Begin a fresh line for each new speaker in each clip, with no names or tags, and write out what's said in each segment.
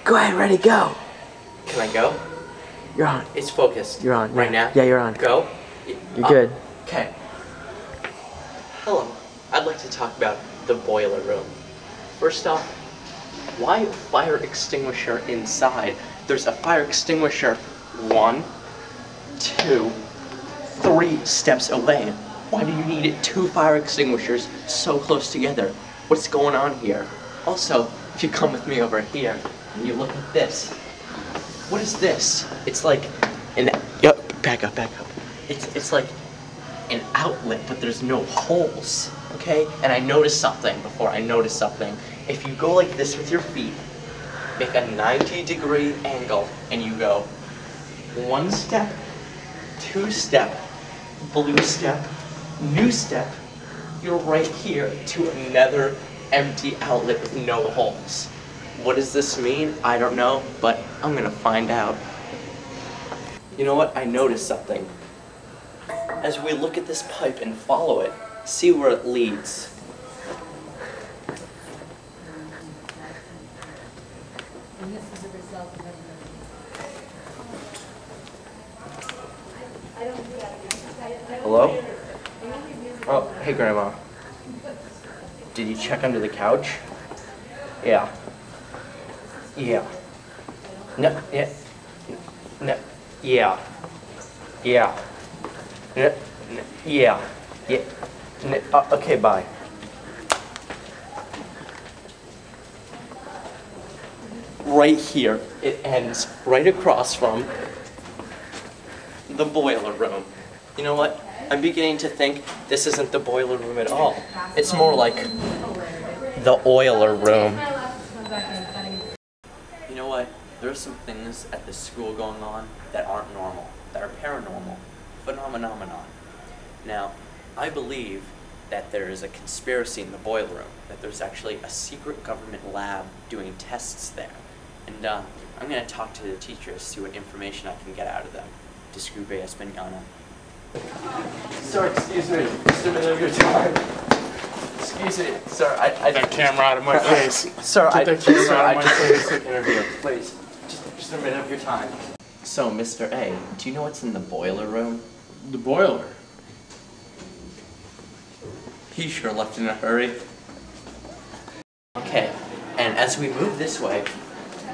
Go ahead, ready, go.
Can I go?
You're on.
It's focused.
You're on.
Right now?
Yeah, you're on.
Go?
You're good.
Okay. Hello. I'd like to talk about the boiler room. First off, why a fire extinguisher inside? There's a fire extinguisher 1, 2, 3 steps away. Why do you need 2 fire extinguishers so close together? What's going on here? Also, if you come with me over here and you look at this, what is this? It's like an back up. It's like an outlet, but there's no holes. Okay? And I noticed something before I noticed something. If you go like this with your feet, make a 90-degree angle, and you go 1 step, 2 step, blue step, new step, you're right here to another empty outlet with no holes. What does this mean? I don't know, but I'm gonna find out. You know what? I noticed something. As we look at this pipe and follow it, see where it leads.
And this is the result of
Hello? Oh, hey Grandma. Did you check under the couch? Yeah. Yeah. No, yeah. No, yeah. Yeah. No, no, yeah. Yeah. No, okay, bye. Right here, it ends right across from the boiler room. You know what? I'm beginning to think this isn't the boiler room at all. It's more like the oiler room. You know what? There are some things at this school going on that aren't normal, that are paranormal, phenomenon. Now, I believe that there is a conspiracy in the boiler room, that there's actually a secret government lab doing tests there. And I'm going to talk to the teachers, see what information I can get out of them. Disculpe Española. Sir, excuse me, just a minute of your time. Excuse me, sir, I
Get that camera out of my face.
Sir,
Get that camera out of my face.
interview, please. Just a minute of your time. So, Mr. A, do you know what's in the boiler room?
The boiler.
He sure left in a hurry. Okay, and as we move this way,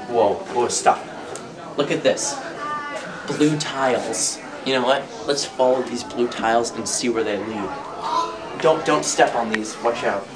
whoa, stop. Look at this. Blue tiles. You know what? Let's follow these blue tiles and see where they lead. Don't step on these. Watch out.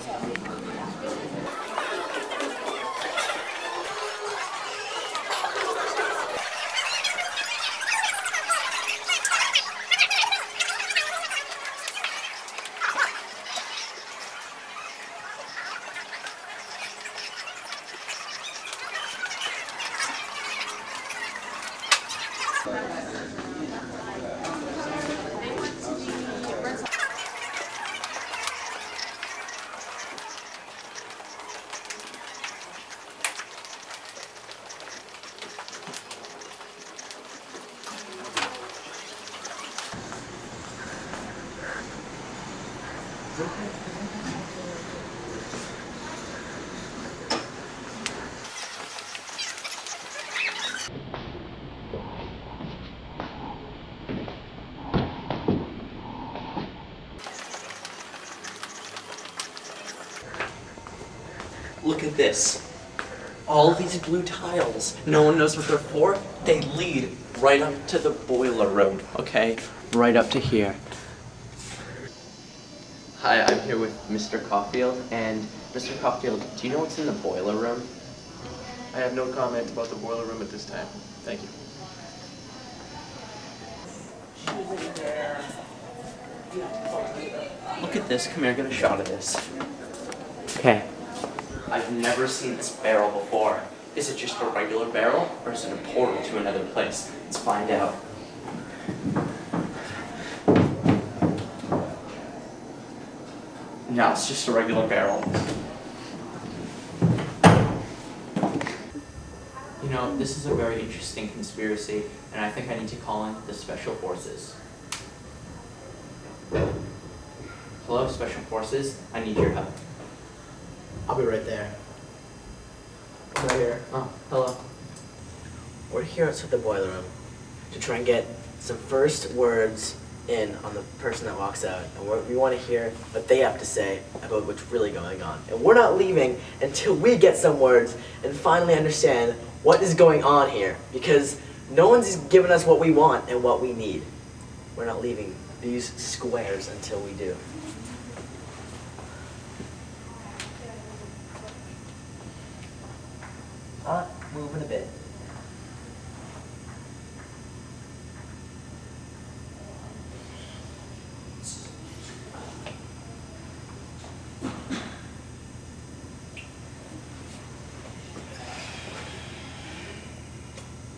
Look at this. All these blue tiles, no one knows what they're for. They lead right up to the boiler room, okay? Right up to here. Hi, I'm here with Mr. Caulfield, and Mr. Caulfield, do you know what's in the boiler room?
I have no comment about the boiler room at this time. Thank you.
Look at this. Come here, get a shot of this. Okay. I've never seen this barrel before. Is it just a regular barrel, or is it a portal to another place? Let's find out. No, it's just a regular barrel. You know, this is a very interesting conspiracy, and I think I need to call in the Special Forces. Hello, Special Forces? I need your help.
I'll be right there. Right here.
Oh, hello.
here outside the boiler room to try and get some first words in on the person that walks out. And we want to hear what they have to say about what's really going on. And we're not leaving until we get some words and finally understand what is going on here. Because no one's given us what we want and what we need. We're not leaving these squares until we do. Moving a bit.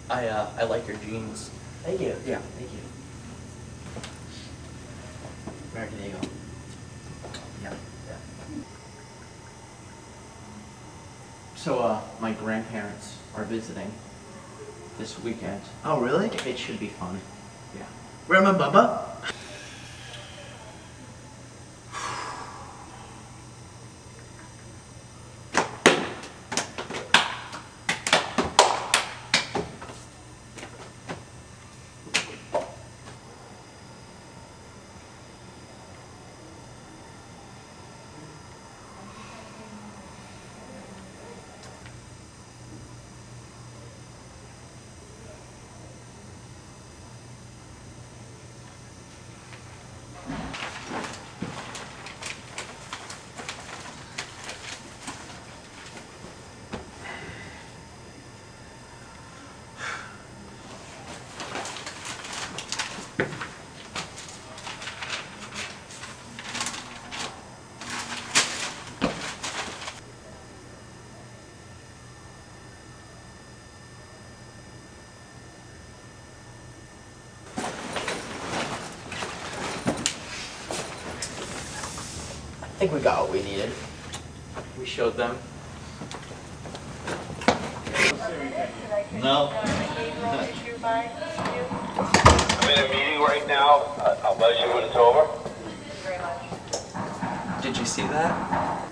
I like your jeans.
Thank you.
Yeah.
Thank you. American Eagle.
Yeah.
Yeah.
So, my grandparents are visiting this weekend.
Oh, really?
It should be fun. Yeah.
Where am I, Bubba? I think we got what we needed.
We showed them.
No. I'm in a meeting right now. I'll buzz you when it's over.
Did you see that?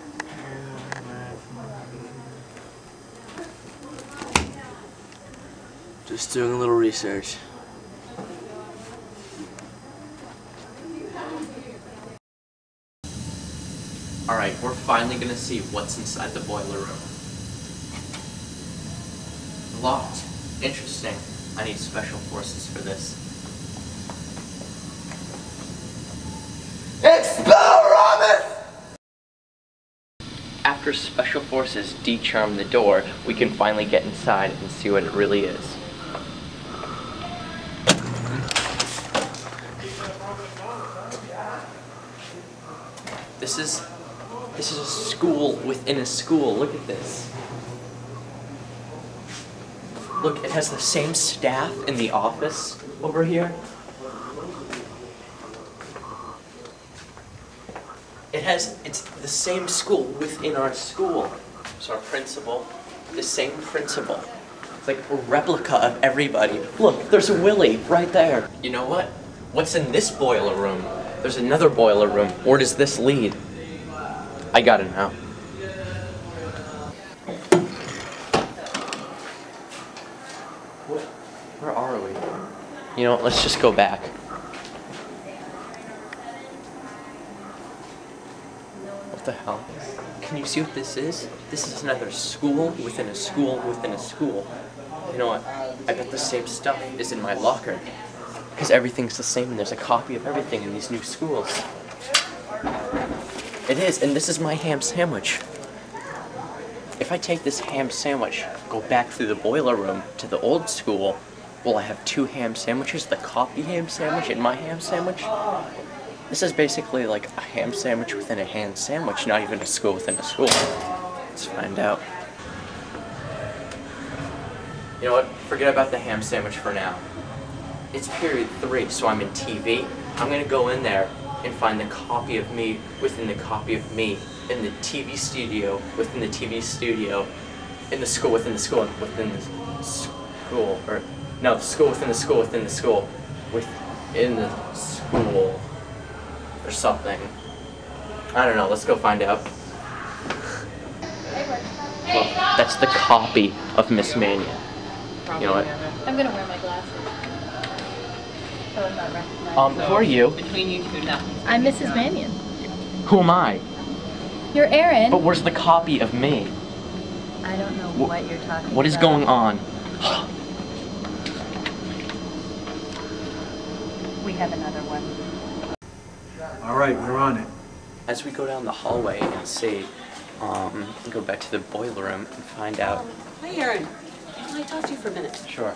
Just doing a little research.
Alright, we're finally gonna see what's inside the boiler room. Locked. Interesting. I need special forces for this.
Expel Ramos!
After special forces decharm the door, we can finally get inside and see what it really is. This is a school within a school. Look at this. Look, it has the same staff in the office over here. It's the same school within our school. So our principal, the same principal. It's like a replica of everybody. Look, there's Willie right there. You know what? What's in this boiler room? There's another boiler room. Where does this lead? I got it now. Where are we? You know what? Let's just go back. What the hell? Can you see what this is? This is another school within a school within a school. You know what? I bet the same stuff is in my locker. Because everything's the same and there's a copy of everything in these new schools. It is, and this is my ham sandwich. If I take this ham sandwich, go back through the boiler room to the old school, will I have two ham sandwiches? The copy ham sandwich and my ham sandwich? This is basically like a ham sandwich within a ham sandwich, not even a school within a school. Let's find out. You know what? Forget about the ham sandwich for now. It's period 3, so I'm in TV. I'm gonna go in there and find the copy of me within the copy of me in the TV studio within the TV studio in the school within the school within the school, or no, the school within the school within the school within the school or something. I don't know. Let's go find out. Look, that's the copy of Miss Mania. You know what?
I'm gonna wear my glasses. So I'm not recognized.
Who are you?
Between you two, nothing.
I'm Mrs. Mannion.
Who am I?
You're Aaron.
But where's the copy of me?
I don't know
Wh-
what you're talking about.
What is going on?
We have another one.
All right, we're on it.
As we go down the hallway and see, go back to the boiler room and find out.
Hi, Aaron. Can I talk to you for a minute?
Sure.